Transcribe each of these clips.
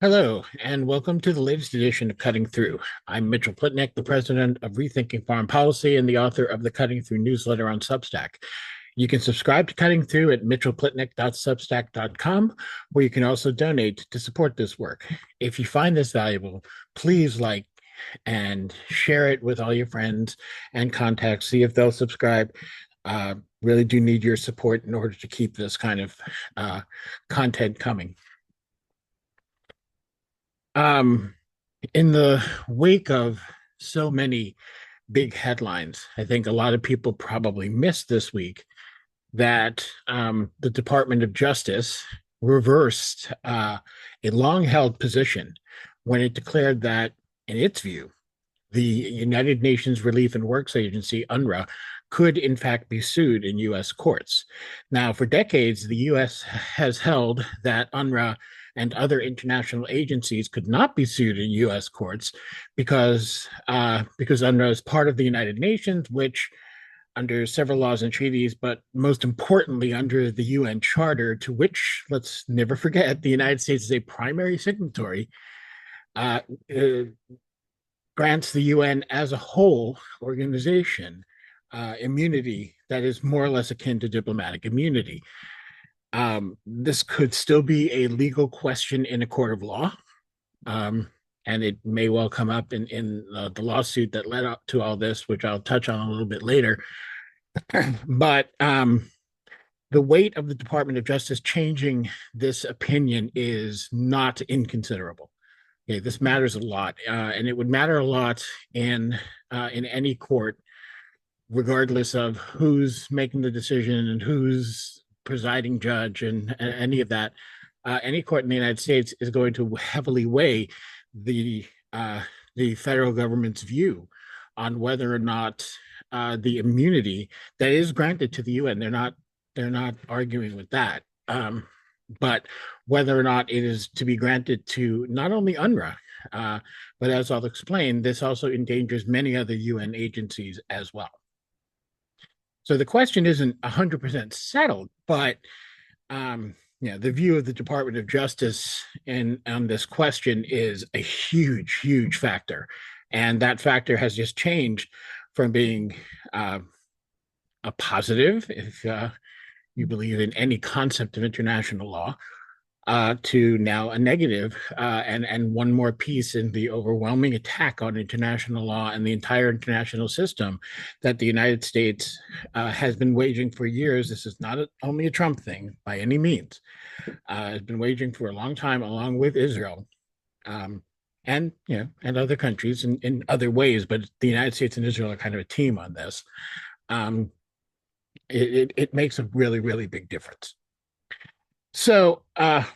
Hello, and welcome to the latest edition of Cutting Through. I'm Mitchell Plitnick, the president of Rethinking Foreign Policy and the author of the Cutting Through newsletter on Substack. You can subscribe to Cutting Through at mitchellplitnick.substack.com, where you can also donate to support this work. If you find this valuable, please like and share it with all your friends and contacts. See if they'll subscribe. Really do need your support in order to keep this kind of content coming. Um, in the wake of so many big headlines, I think a lot of people probably missed this week that the Department of Justice reversed a long held position when it declared that, in its view, the United Nations Relief and Works Agency, UNRWA, could in fact be sued in U.S. courts. Now, for decades, the U.S. has held that UNRWA and other international agencies could not be sued in U.S. courts because UNRWA is part of the United Nations, which under several laws and treaties, but most importantly under the UN Charter, to which, let's never forget, the United States is a primary signatory, uh, uh, grants the UN as a whole organization immunity that is more or less akin to diplomatic immunity. This could still be a legal question in a court of law, and it may well come up in the lawsuit that led up to all this, which I'll touch on a little bit later. But the weight of the Department of Justice changing this opinion is not inconsiderable. Okay, this matters a lot, and it would matter a lot in any court, regardless of who's making the decision and who's presiding judge and any of that. Any court in the United States is going to heavily weigh the the federal government's view on whether or not the immunity that is granted to the UN. They're not arguing with that. But whether or not it is to be granted to not only UNRWA, but as I'll explain, this also endangers many other UN agencies as well. So the question isn't 100% settled, but the view of the Department of Justice on this question is a huge, huge factor. And that factor has just changed from being a positive, if you believe in any concept of international law, to now a negative, and one more piece in the overwhelming attack on international law and the entire international system that the United States has been waging for years. This is not only a Trump thing by any means. Has been waging for a long time, along with Israel, and and other countries in other ways. But the United States and Israel are kind of a team on this. Um, it makes a really, really big difference. So,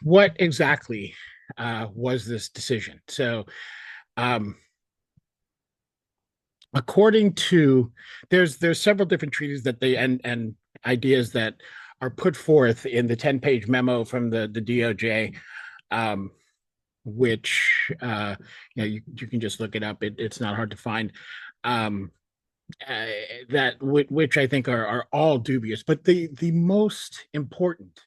what exactly was this decision? So, um, according to there's several different treaties that they and ideas that are put forth in the 10-page memo from the DOJ, um, which you can just look it up. It's not hard to find. Um, uh, which I think are all dubious, but the most important,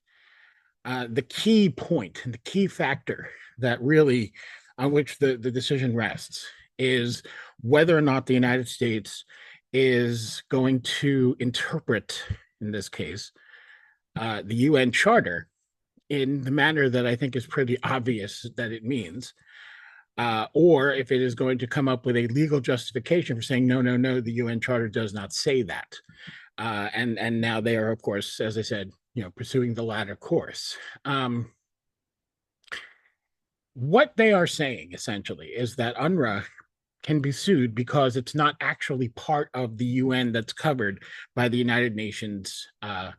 the key point, the key factor that really on which the decision rests is whether or not the United States is going to interpret, in this case, the UN Charter in the manner that I think is pretty obvious that it means, or if it is going to come up with a legal justification for saying, no, no, no, the UN Charter does not say that. And now they are, of course, as I said, pursuing the latter course. What they are saying essentially is that UNRWA can be sued because it's not actually part of the UN that's covered by the United Nations. Uh,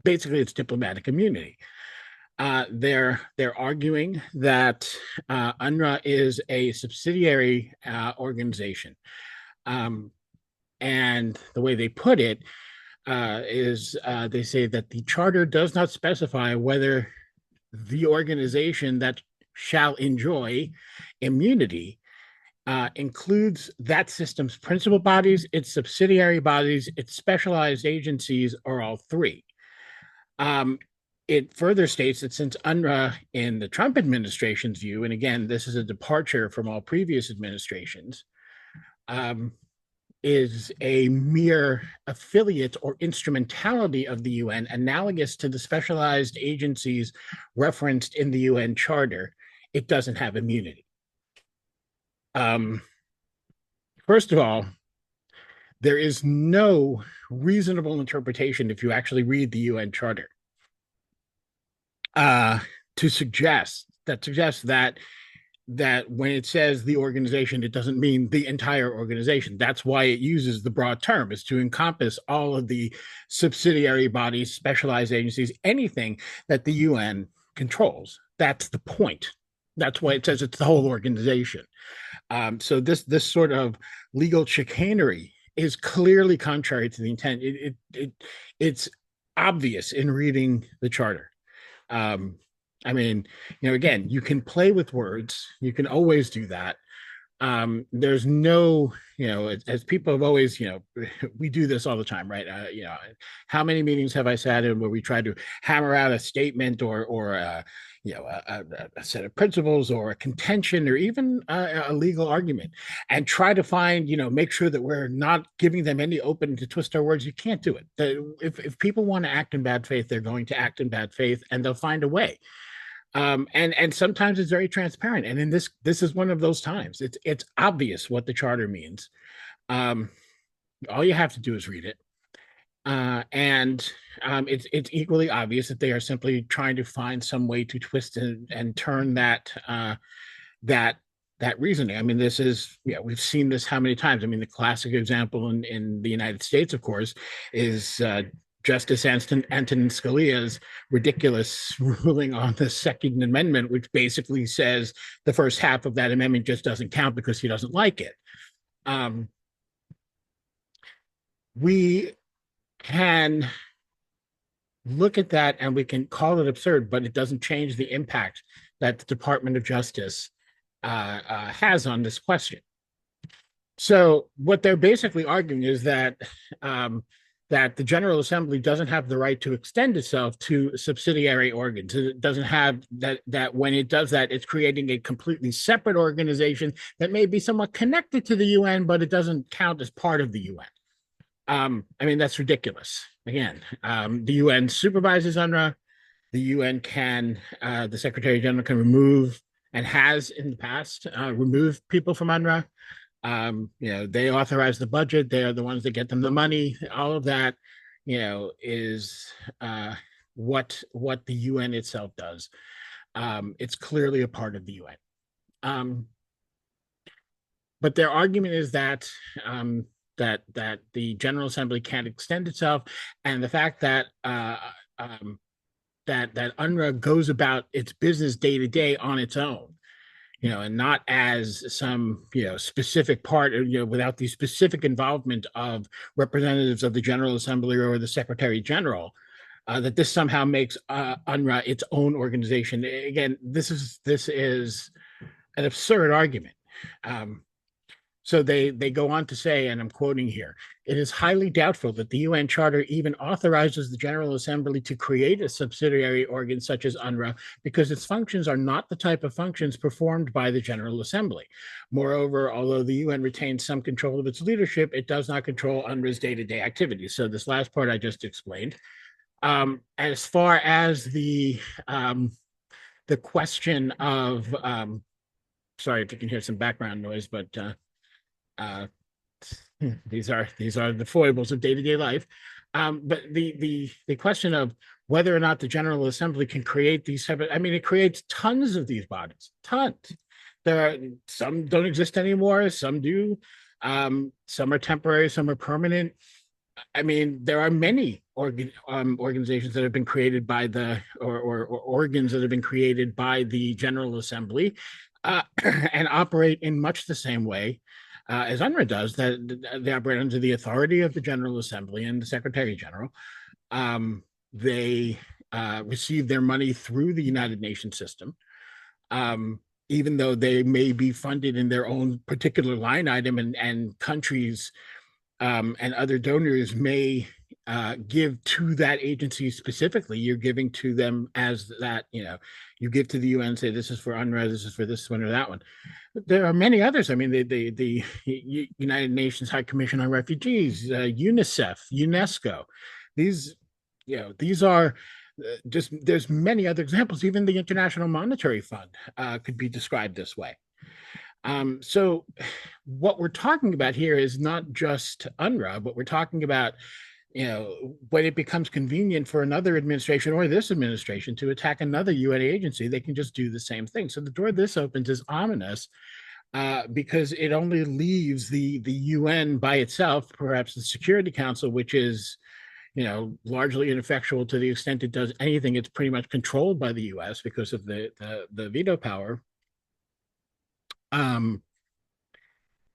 Basically, it's diplomatic immunity. They're arguing that UNRWA is a subsidiary organization, and the way they put it is they say that the charter does not specify whether the organization that shall enjoy immunity includes that system's principal bodies, its subsidiary bodies, its specialized agencies, or all three. Um, it further states that since UNRWA, in the Trump administration's view, and again, this is a departure from all previous administrations, um, is a mere affiliate or instrumentality of the UN, analogous to the specialized agencies referenced in the UN Charter, it doesn't have immunity. Um, First of all, there is no reasonable interpretation, if you actually read the UN Charter, uh, to suggest that when it says the organization, it doesn't mean the entire organization. That's why it uses the broad term, is to encompass all of the subsidiary bodies, specialized agencies, anything that the UN controls. That's the point. That's why it says it's the whole organization. So this sort of legal chicanery is clearly contrary to the intent. It's obvious in reading the charter. Um, I mean, again, you can play with words. You can always do that. There's no, as people have always, we do this all the time, right? How many meetings have I sat in where we try to hammer out a statement or a set of principles or a contention or even a legal argument and try to find, make sure that we're not giving them any opening to twist our words. You can't do it. If people want to act in bad faith, they're going to act in bad faith and they'll find a way. And sometimes it's very transparent. And in this is one of those times. It's obvious what the charter means. Um, all you have to do is read it. And it's equally obvious that they are simply trying to find some way to twist and turn that reasoning. I mean, this is, we've seen this how many times. I mean, the classic example in the United States, of course, is Justice Antonin Scalia's ridiculous ruling on the Second Amendment, which basically says the first half of that amendment just doesn't count because he doesn't like it. We can look at that and we can call it absurd, but it doesn't change the impact that the Department of Justice has on this question. So what they're basically arguing is that that the General Assembly doesn't have the right to extend itself to subsidiary organs. It doesn't have that when it does that, it's creating a completely separate organization that may be somewhat connected to the UN, but it doesn't count as part of the UN. I mean, that's ridiculous. Again, the UN supervises UNRWA. The UN the Secretary General can remove and has in the past removed people from UNRWA. They authorize the budget. They are the ones that get them the money. All of that, is what the UN itself does. It's clearly a part of the UN. But their argument is that that the General Assembly can't extend itself, and the fact that that UNRWA goes about its business day to day on its own, and not as some, specific part, without the specific involvement of representatives of the General Assembly or the Secretary General, that this somehow makes UNRWA its own organization. Again, this is an absurd argument. So they go on to say, and I'm quoting here, it is highly doubtful that the UN Charter even authorizes the General Assembly to create a subsidiary organ such as UNRWA because its functions are not the type of functions performed by the General Assembly. Moreover, although the UN retains some control of its leadership, it does not control UNRWA's day-to-day activities. So this last part I just explained. As far as the question of, sorry if you can hear some background noise, but these are the foibles of day-to-day life. But the question of whether or not the General Assembly can create these separate, I mean, it creates tons of these bodies, tons. There are some don't exist anymore, some do. Some are temporary, some are permanent. I mean, there are many organizations that have been created by or organs that have been created by the General Assembly and operate in much the same way as UNRWA does, that they operate under the authority of the General Assembly and the Secretary General. They receive their money through the United Nations system, even though they may be funded in their own particular line item, and countries and other donors may give to that agency specifically. You're giving to them as that, you give to the UN, say this is for UNRWA, this is for this one or that one. But there are many others. I mean, the United Nations High Commission on Refugees, UNICEF, UNESCO. These, these are just, there's many other examples. Even the International Monetary Fund could be described this way. So what we're talking about here is not just UNRWA, but we're talking about, when it becomes convenient for another administration or this administration to attack another UN agency, they can just do the same thing. So the door this opens is ominous, because it only leaves the UN by itself, perhaps the Security Council, which is, largely ineffectual to the extent it does anything. It's pretty much controlled by the US because of the veto power. Um,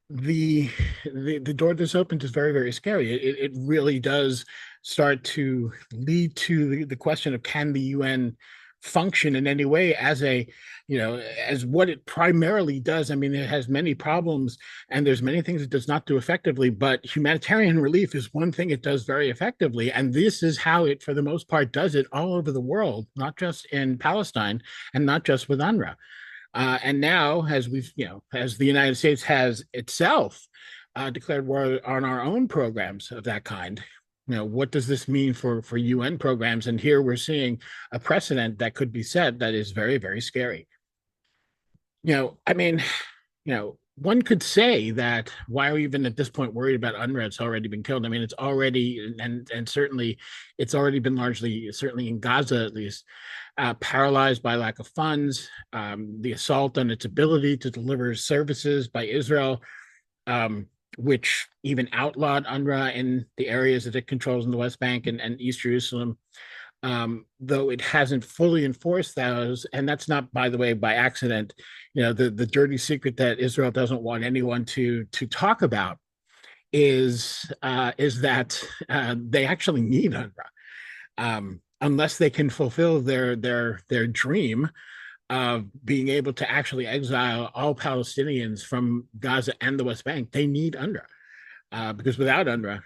the, the door this opens is very, very scary. It really does start to lead to the question of, can the UN function in any way as a, as what it primarily does. I mean, it has many problems and there's many things it does not do effectively, but humanitarian relief is one thing it does very effectively. And this is how it, for the most part, does it all over the world, not just in Palestine and not just with UNRWA. And now, as we've, as the United States has itself declared war on our own programs of that kind, what does this mean for UN programs? And here we're seeing a precedent that could be set that is very, very scary. I mean, one could say that, why are we even at this point worried about UNRWA? It's already been killed. I mean, it's already, and certainly it's already been largely, certainly in Gaza at least, paralyzed by lack of funds, the assault on its ability to deliver services by Israel, which even outlawed UNRWA in the areas that it controls in the West Bank and East Jerusalem, though it hasn't fully enforced those. And that's not, by the way, by accident. The dirty secret that Israel doesn't want anyone to talk about is that they actually need UNRWA. Unless they can fulfill their dream of being able to actually exile all Palestinians from Gaza and the West Bank, they need UNRWA, because without UNRWA,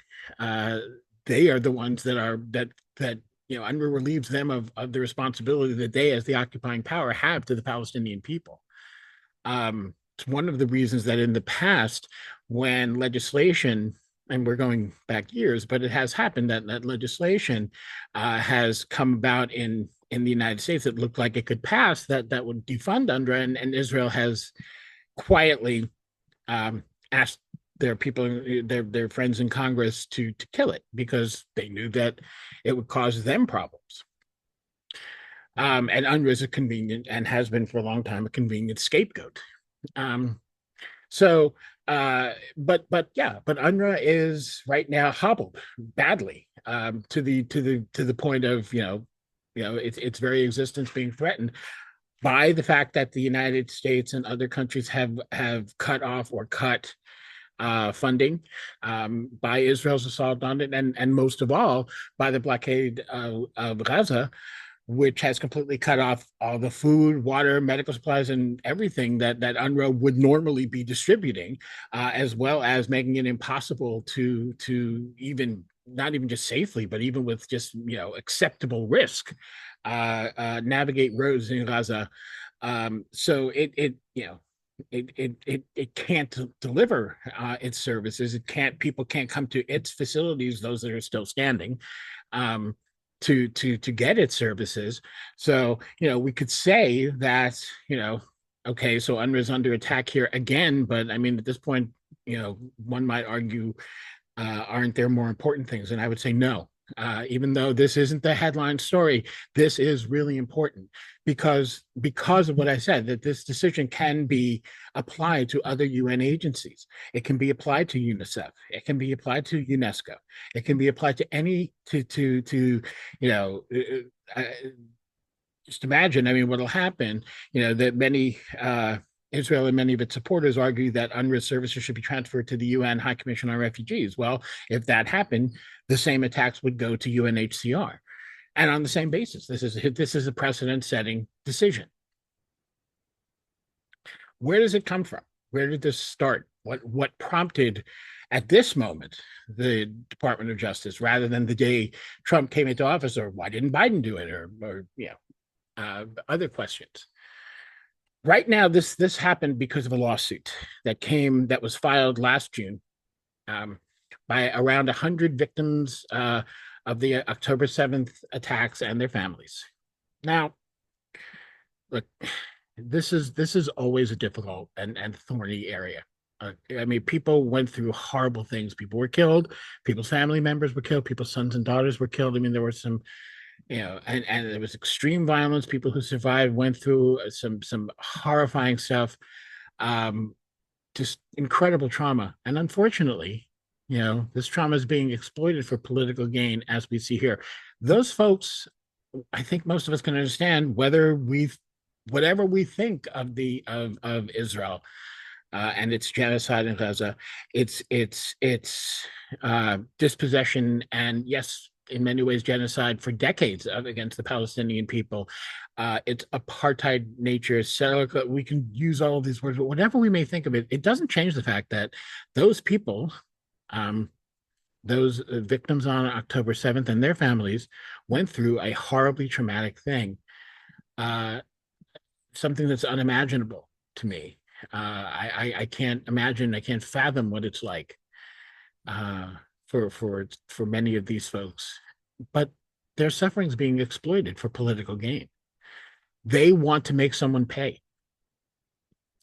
they are the ones that UNRWA relieves them of the responsibility that they, as the occupying power, have to the Palestinian people. It's one of the reasons that in the past, when legislation, and we're going back years, but it has happened that legislation has come about in the United States that looked like it could pass, that would defund UNRWA, and Israel has quietly asked their people, their friends in Congress to kill it, because they knew that it would cause them problems. And UNRWA is a convenient, and has been for a long time, a convenient scapegoat. But UNRWA is right now hobbled badly, to the point of, its very existence being threatened by the fact that the United States and other countries have cut off or cut funding by Israel's assault on it, and most of all by the blockade of Gaza, which has completely cut off all the food, water, medical supplies, and everything that UNRWA would normally be distributing, as well as making it impossible to even, not even just safely, but even with just acceptable risk, navigate roads in Gaza. So it can't deliver its services. People can't come to its facilities, those that are still standing, to get its services. So we could say that okay, so UNRWA is under attack here again, but I mean, at this point, one might argue, aren't there more important things? And I would say no. Even though this isn't the headline story, this is really important, because of what I said, that this decision can be applied to other UN agencies. It can be applied to UNICEF. It can be applied to UNESCO. It can be applied to any just imagine. I mean, what'll happen? That many. Israel and many of its supporters argue that UNRWA services should be transferred to the UN High Commission on Refugees. Well, if that happened, the same attacks would go to UNHCR, and on the same basis. This is a precedent-setting decision. Where does it come from? Where did this start? What prompted at this moment, the Department of Justice, rather than the day Trump came into office, or why didn't Biden do it, or other questions. Right now, this happened because of a lawsuit that was filed last June, um, by around 100 victims of the October 7th attacks and their families. Now, look, this is always a difficult and thorny area. I mean, people went through horrible things. People were killed. People's family members were killed. People's sons and daughters were killed. I mean, there were some, and there was extreme violence. People who survived went through some horrifying stuff. Um, just incredible trauma, and unfortunately, this trauma is being exploited for political gain, as we see here. Those folks, I think most of us can understand, whatever we think of of Israel and its genocide in Gaza, its dispossession, and yes, in many ways genocide for decades against the Palestinian people. Its apartheid nature, we can use all of these words, but whatever we may think of it, it doesn't change the fact that those people, um, those victims on October 7th and their families went through a horribly traumatic thing, uh, something that's unimaginable to me. I can't imagine, I can't fathom what it's like uh, for many of these folks, but their suffering is being exploited for political gain. They want to make someone pay,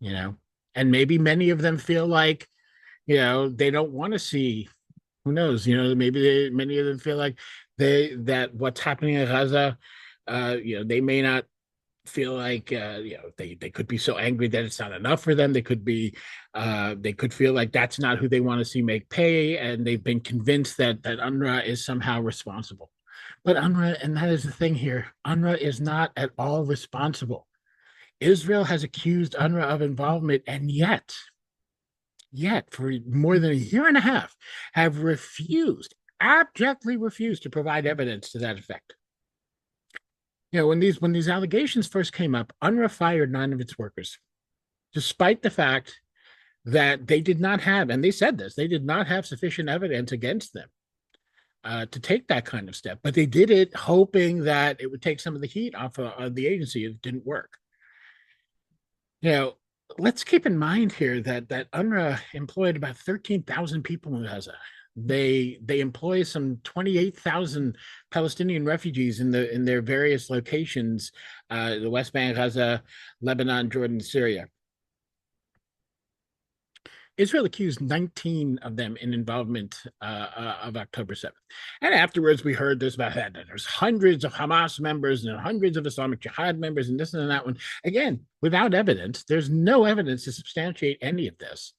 you know, and maybe many of them feel like, they don't want to see. Who knows? Maybe many of them feel like that what's happening in Gaza. They may not feel like they could be so angry that it's not enough for them. They could feel like that's not who they want to see make pay, and they've been convinced that UNRWA is somehow responsible. But UNRWA, and that is the thing here, UNRWA is not at all responsible. Israel has accused UNRWA of involvement, and yet for more than a year and a half have abjectly refused to provide evidence to that effect. When these allegations first came up, UNRWA fired 9 of its workers, despite the fact that they did not have, and they said this, they did not have sufficient evidence against them to take that kind of step. But they did it hoping that it would take some of the heat off of the agency. It didn't work. Let's keep in mind here that UNRWA employed about 13,000 people in Gaza. They employ some 28,000 Palestinian refugees in their various locations, the West Bank, Gaza, Lebanon, Jordan, Syria. Israel accused 19 of them in involvement of October 7th. And afterwards, we heard this about that. There's hundreds of Hamas members and hundreds of Islamic Jihad members and this and that one. Again, without evidence, there's no evidence to substantiate any of this.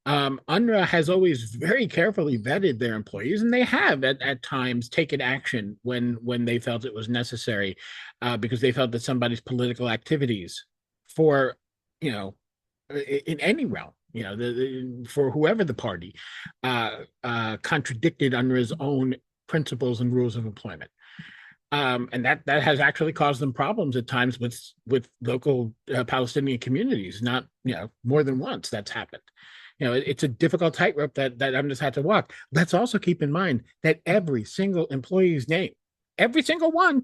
UNRWA has always very carefully vetted their employees, and they have at times taken action when they felt it was necessary, because they felt that somebody's political activities for, in any realm, for whoever the party, contradicted UNRWA's own principles and rules of employment. And that has actually caused them problems at times with local Palestinian communities. Not, more than once that's happened. It's a difficult tightrope that UNRWA's had to walk. Let's also keep in mind that every single employee's name, every single one,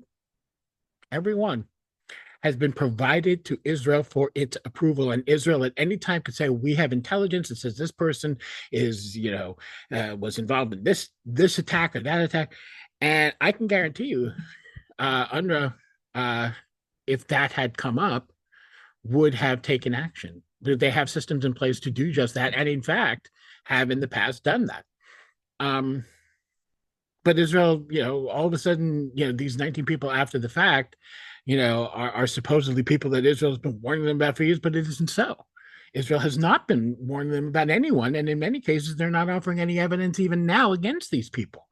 every one, has been provided to Israel for its approval. And Israel at any time could say, we have intelligence that says this person is, was involved in this attack or that attack. And I can guarantee you, UNRWA, if that had come up, would have taken action. They have systems in place to do just that, and in fact, have in the past done that. But Israel, all of a sudden, these 19 people after the fact, are supposedly people that Israel has been warning them about for years, but it isn't so. Israel has not been warning them about anyone, and in many cases, they're not offering any evidence even now against these people.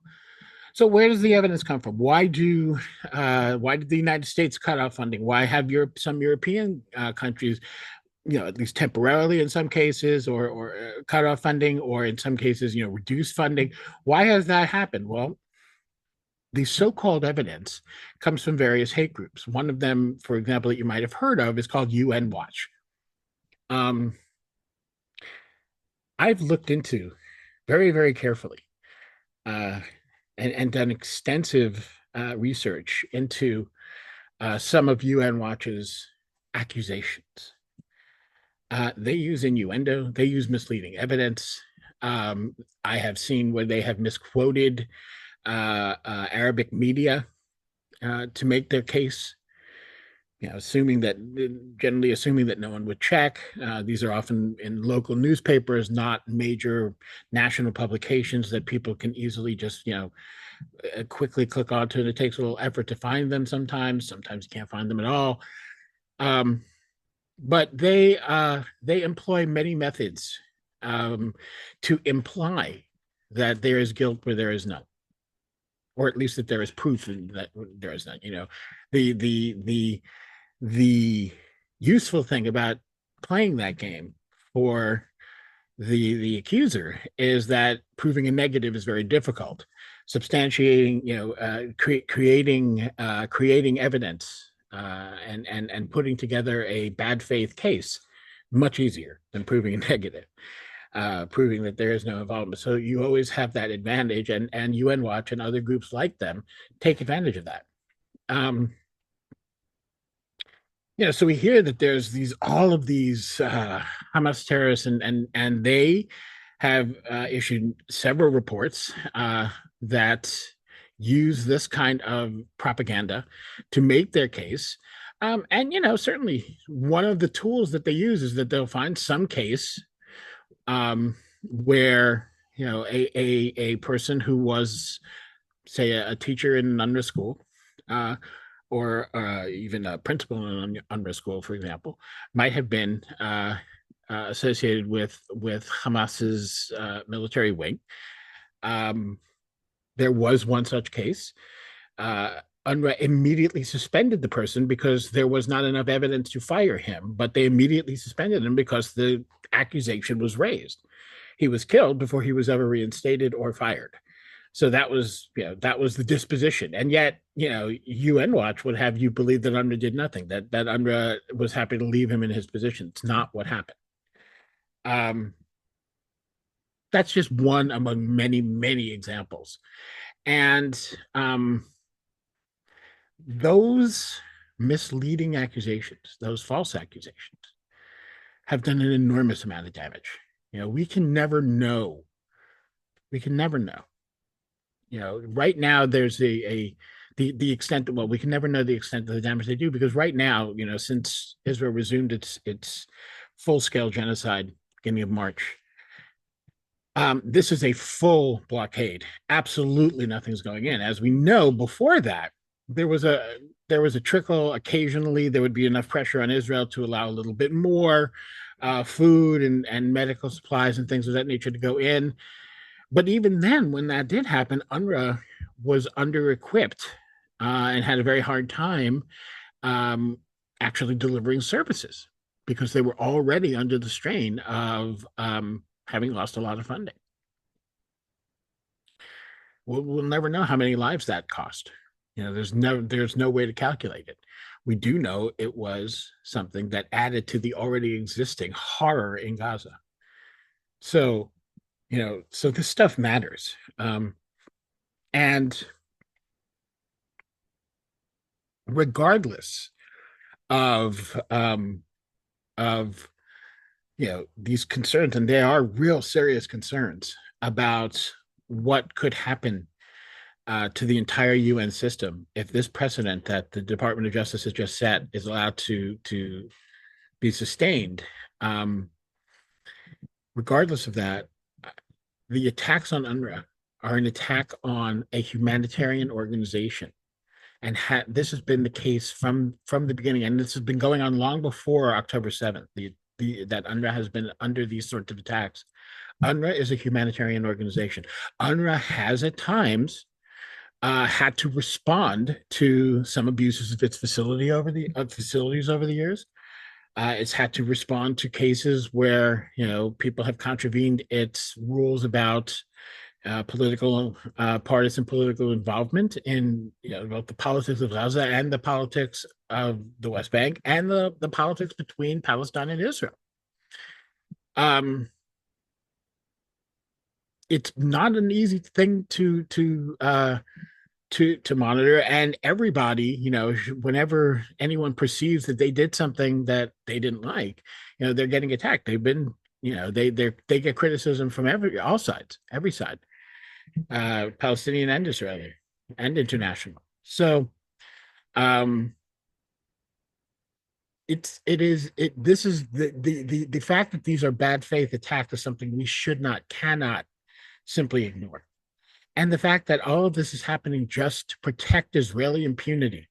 So where does the evidence come from? Why did the United States cut off funding? Why have some European countries, at least temporarily in some cases, or cut off funding, or in some cases, reduce funding? Why has that happened? Well, the so-called evidence comes from various hate groups. One of them, for example, that you might have heard of is called UN Watch. I've looked into very, very carefully, uh, and done extensive research into some of UN Watch's accusations. They use innuendo, they use misleading evidence. I have seen where they have misquoted Arabic media to make their case. Assuming that, generally assuming that no one would check. These are often in local newspapers, not major national publications that people can easily just, quickly click onto. And it takes a little effort to find them sometimes. Sometimes you can't find them at all. Um, but they employ many methods to imply that there is guilt where there is none, or at least that there is proof that there is none. The useful thing about playing that game for the accuser is that proving a negative is very difficult. Substantiating, creating evidence and putting together a bad faith case much easier than proving a negative. Proving that there is no involvement. So you always have that advantage, and UN Watch and other groups like them take advantage of that. So we hear that there's all of these Hamas terrorists, and they have issued several reports that use this kind of propaganda to make their case. And certainly one of the tools that they use is that they'll find some case where a person who was, say, a teacher in an UNRWA school, or even a principal in an UNRWA school, for example, might have been associated with Hamas's military wing. There was one such case. UNRWA immediately suspended the person because there was not enough evidence to fire him, but they immediately suspended him because the accusation was raised. He was killed before he was ever reinstated or fired. So that was the disposition. And yet, UN Watch would have you believe that UNRWA did nothing, that UNRWA was happy to leave him in his position. It's not what happened. That's just one among many, many examples. And those misleading accusations, those false accusations, have done an enormous amount of damage. We can never know. We can never know. Right now there's the extent of, well, we can never know the extent of the damage they do, because right now, since Israel resumed its full-scale genocide beginning of March, this is a full blockade. Absolutely nothing's going in. As we know, before that, there was a trickle. Occasionally there would be enough pressure on Israel to allow a little bit more food and medical supplies and things of that nature to go in. But even then, when that did happen, UNRWA was under-equipped and had a very hard time actually delivering services, because they were already under the strain of having lost a lot of funding. We'll never know how many lives that cost. There's no way to calculate it. We do know it was something that added to the already existing horror in Gaza. So this stuff matters. And regardless of these concerns, and there are real serious concerns about what could happen to the entire UN system if this precedent that the Department of Justice has just set is allowed to be sustained. Regardless of that, the attacks on UNRWA are an attack on a humanitarian organization, and this has been the case from the beginning, and this has been going on long before October 7th. That UNRWA has been under these sorts of attacks. UNRWA is a humanitarian organization. UNRWA has at times had to respond to some abuses of its facilities over the years. It's had to respond to cases where people have contravened its rules about partisan political involvement in both the politics of Gaza and the politics of the West Bank and the politics between Palestine and Israel. it's not an easy thing to monitor. And everybody, whenever anyone perceives that they did something that they didn't like, they're getting attacked. They've been, they get criticism from all sides, every side, Palestinian and Israeli and international. So um this is the fact that these are bad faith attacks is something we should not, cannot simply ignore. And the fact that all of this is happening just to protect Israeli impunity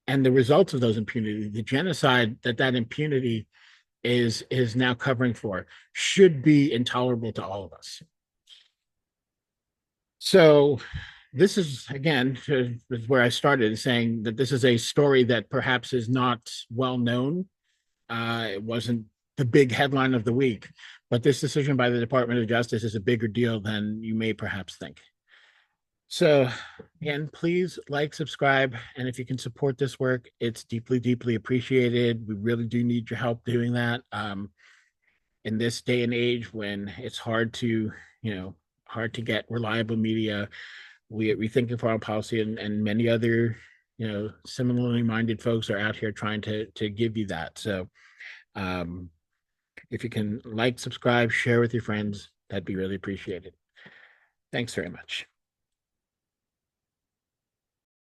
and the results of those impunity, the genocide that impunity is now covering for, should be intolerable to all of us. So this is, again, is where I started, saying that this is a story that perhaps is not well known. It wasn't the big headline of the week, but this decision by the Department of Justice is a bigger deal than you may perhaps think. So, again, please like, subscribe, and if you can support this work, it's deeply, deeply appreciated. We really do need your help doing that. In this day and age when it's hard to get reliable media, we Rethinking Foreign Policy and many other, similarly minded folks are out here trying to give you that. So, um, if you can like, subscribe, share with your friends, that'd be really appreciated. Thanks very much.